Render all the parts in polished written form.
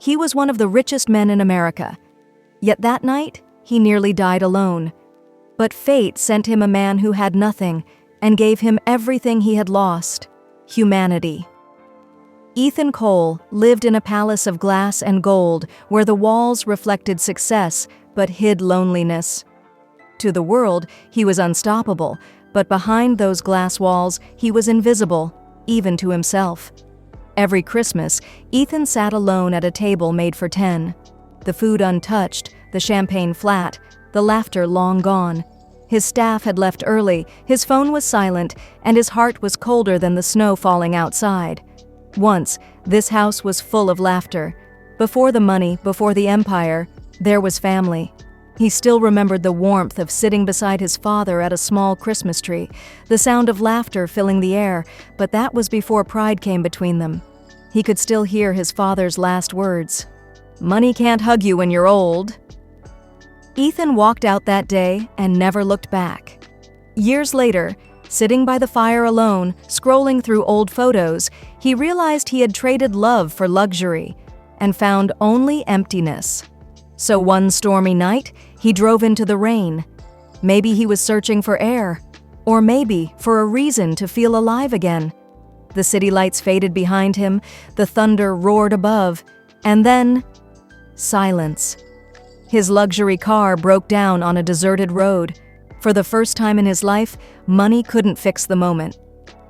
He was one of the richest men in America. Yet that night, he nearly died alone. But fate sent him a man who had nothing and gave him everything he had lost: humanity. Ethan Cole lived in a palace of glass and gold where the walls reflected success but hid loneliness. To the world, he was unstoppable, but behind those glass walls, he was invisible, even to himself. Every Christmas, Ethan sat alone at a table made for 10. The food untouched, the champagne flat, the laughter long gone. His staff had left early, his phone was silent, and his heart was colder than the snow falling outside. Once, this house was full of laughter. Before the money, before the empire, there was family. He still remembered the warmth of sitting beside his father at a small Christmas tree, the sound of laughter filling the air, but that was before pride came between them. He could still hear his father's last words: "Money can't hug you when you're old." Ethan walked out that day and never looked back. Years later, sitting by the fire alone, scrolling through old photos, he realized he had traded love for luxury and found only emptiness. So one stormy night, he drove into the rain. Maybe he was searching for air, or maybe for a reason to feel alive again. The city lights faded behind him, the thunder roared above, and then silence. His luxury car broke down on a deserted road. For the first time in his life, money couldn't fix the moment.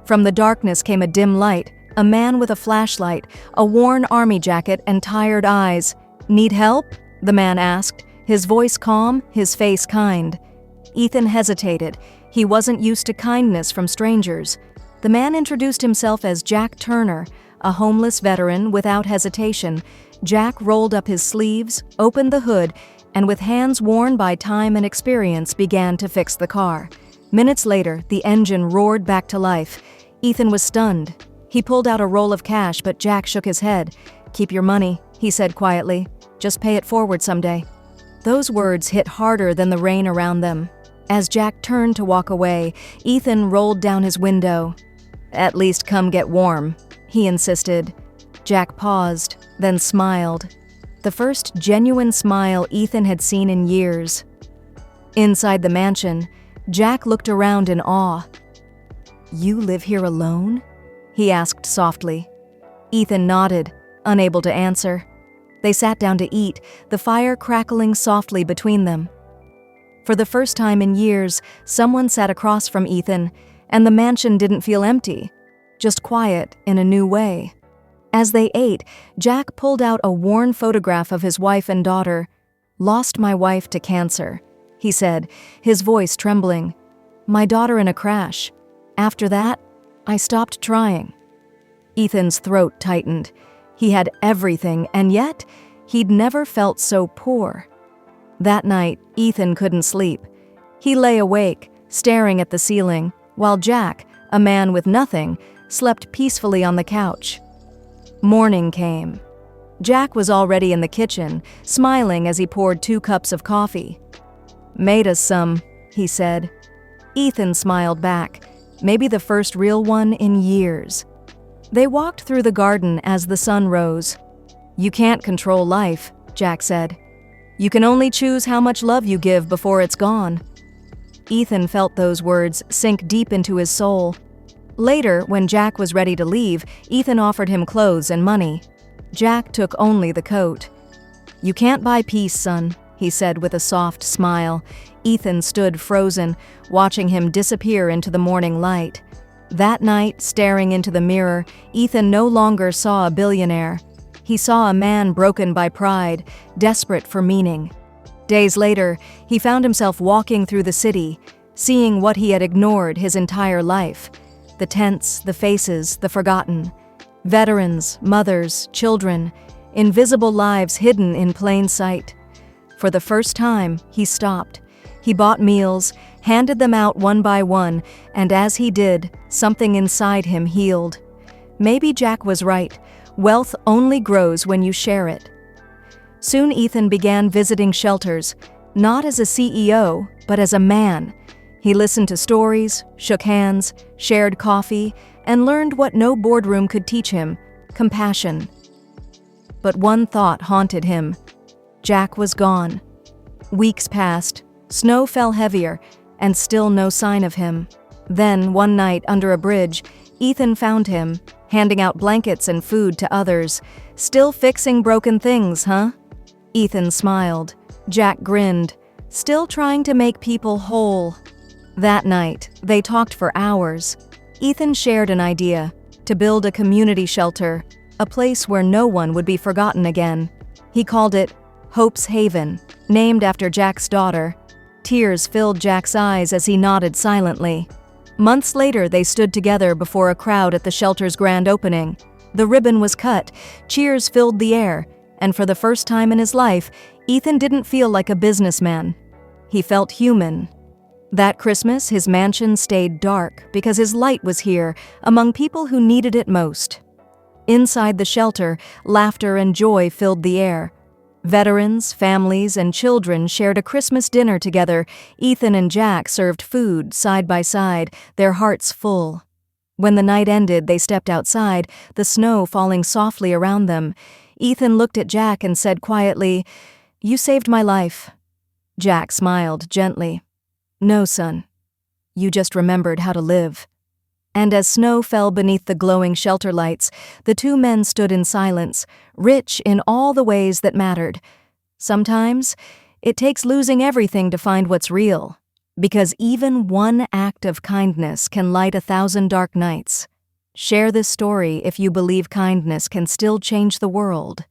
From the darkness came a dim light, a man with a flashlight, a worn army jacket, and tired eyes. "Need help?" the man asked, his voice calm, his face kind. Ethan hesitated. He wasn't used to kindness from strangers. The man introduced himself as Jack Turner, a homeless veteran. Without hesitation, Jack rolled up his sleeves, opened the hood, and with hands worn by time and experience began to fix the car. Minutes later, the engine roared back to life. Ethan was stunned. He pulled out a roll of cash, but Jack shook his head. "Keep your money," he said quietly. "Just pay it forward someday." Those words hit harder than the rain around them. As Jack turned to walk away, Ethan rolled down his window. "At least come get warm," he insisted. Jack paused, then smiled. The first genuine smile Ethan had seen in years. Inside the mansion, Jack looked around in awe. "You live here alone?" he asked softly. Ethan nodded, unable to answer. They sat down to eat, the fire crackling softly between them. For the first time in years, someone sat across from Ethan, and the mansion didn't feel empty, just quiet in a new way. As they ate, Jack pulled out a worn photograph of his wife and daughter. "Lost my wife to cancer," he said, his voice trembling. "My daughter in a crash. After that, I stopped trying." Ethan's throat tightened. He had everything, and yet he'd never felt so poor. That night, Ethan couldn't sleep. He lay awake, staring at the ceiling, while Jack, a man with nothing, slept peacefully on the couch. Morning came. Jack was already in the kitchen, smiling as he poured 2 cups of coffee. "Made us some," he said. Ethan smiled back, maybe the first real one in years. They walked through the garden as the sun rose. "You can't control life," Jack said. "You can only choose how much love you give before it's gone." Ethan felt those words sink deep into his soul. Later, when Jack was ready to leave, Ethan offered him clothes and money. Jack took only the coat. "You can't buy peace, son," he said with a soft smile. Ethan stood frozen, watching him disappear into the morning light. That night, staring into the mirror, Ethan no longer saw a billionaire. He saw a man broken by pride, desperate for meaning. Days later, he found himself walking through the city, seeing what he had ignored his entire life. The tents, the faces, the forgotten. Veterans, mothers, children, invisible lives hidden in plain sight. For the first time, he stopped. He bought meals, handed them out one by one, and as he did, something inside him healed. Maybe Jack was right. Wealth only grows when you share it. Soon Ethan began visiting shelters, not as a CEO, but as a man. He listened to stories, shook hands, shared coffee, and learned what no boardroom could teach him: compassion. but one thought haunted him. Jack was gone. Weeks passed, snow fell heavier, and still no sign of him. Then, one night under a bridge, Ethan found him, handing out blankets and food to others. "Still fixing broken things, huh?" Ethan smiled. Jack grinned. "Still trying to make people whole." That night, they talked for hours. Ethan shared an idea: to build a community shelter, a place where no one would be forgotten again. He called it Hope's Haven, named after Jack's daughter. Tears filled Jack's eyes as he nodded silently. Months later, they stood together before a crowd at the shelter's grand opening. The ribbon was cut, cheers filled the air, and for the first time in his life, Ethan didn't feel like a businessman. He felt human. That Christmas, his mansion stayed dark because his light was here, among people who needed it most. Inside the shelter, laughter and joy filled the air. Veterans, families, and children shared a Christmas dinner together. Ethan and Jack served food side by side, their hearts full. When the night ended, they stepped outside, the snow falling softly around them. Ethan looked at Jack and said quietly, "You saved my life." Jack smiled gently. "No, son. You just remembered how to live." And as snow fell beneath the glowing shelter lights, the two men stood in silence, rich in all the ways that mattered. Sometimes, it takes losing everything to find what's real, because even one act of kindness can light 1,000 dark nights. Share this story if you believe kindness can still change the world.